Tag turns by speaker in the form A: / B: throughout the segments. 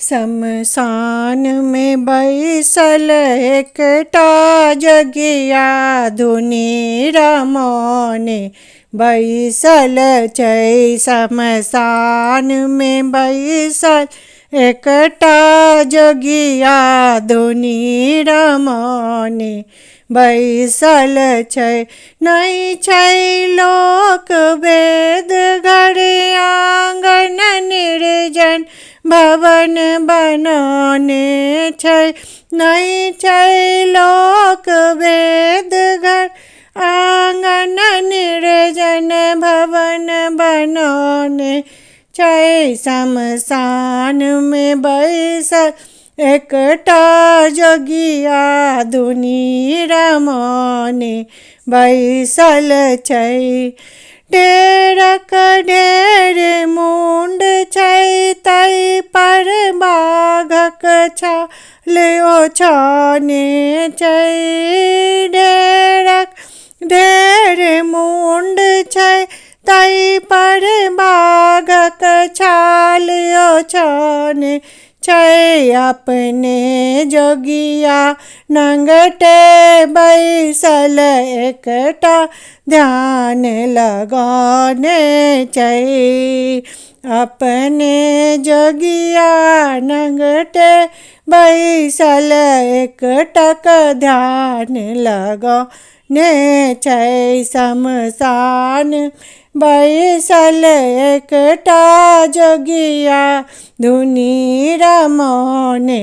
A: शमशान में बैसल एकटा जगिया धुनी रमने बैसल छै। शमशान में बैसल एकटा जगिया धुनी रमने बैसल छै। नहीं छै लोक वेद घर आंगन निर्जन भवन बनने छै। नहीं छै लोक वेद घर आंगन निर्जन भवन बनने छै। शमशान में बैसल एकटा जगिया धुनी रमने बैसल छै। ढेरक ढेर मुंड छै तै पर बाघक छाल ओछने छै। ढेरक ढेर मुंड छै तै पर बाघक छाल ओछने छै। अपने जोगिया नंगटे बैसल एकटा ध्यान लगने छै। अपने जोगिया नंगटे बैसल एकटक ध्यान लगने छै। शमशान बैसल एकटा जोगिया धुनी रमने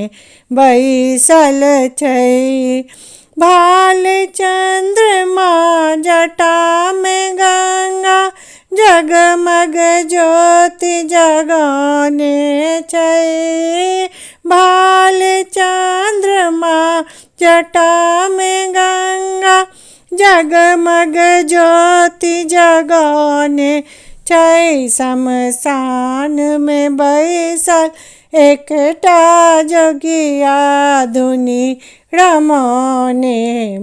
A: बैसल छै। भाल चंद्रमा जटा में गंगा जगमग ज्योति जगने छै। भाल चंद्रमा जटा में गंगा जगमग ज्योति जगने छै। शमशान में बैसल एकटा जोगिया धुनी रमने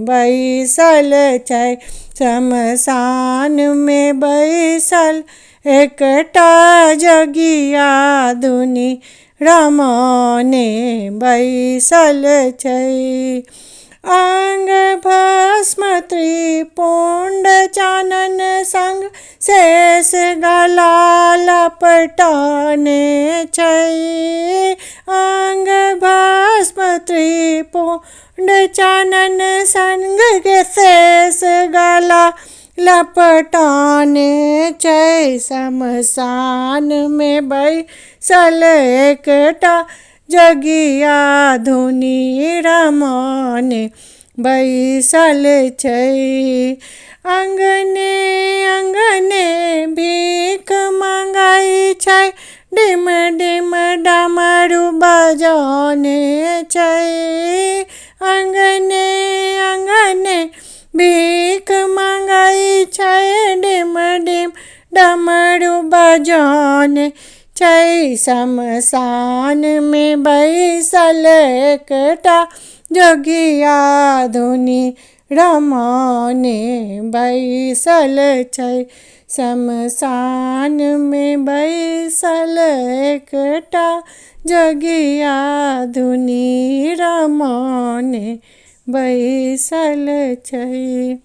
A: बैसल छै। शमशान में बैसल एकटा जोगिया धुनी रमने बैसल छै। अंग भस्म त्रिपुंड चानन संग शेष गला लपटने छै। अंग भस्म त्रिपुंड चानन संग शेष गला लपटने छै। शमशान में बैसल एकटा जोगिया धुनी रमने बैसल छै। अंगने अंगने भीख मंगाई छै डिम डिम डमरू बजने छै। अंगने अंगने भीख मंगाई छै डिम डिम डमरू बजने छै। शमशान में बैसल एकटा जोगिया धुनी रमने बैसल छै। शमशान में बैसल एकटा जोगिया धुनी रमने बैसल छै।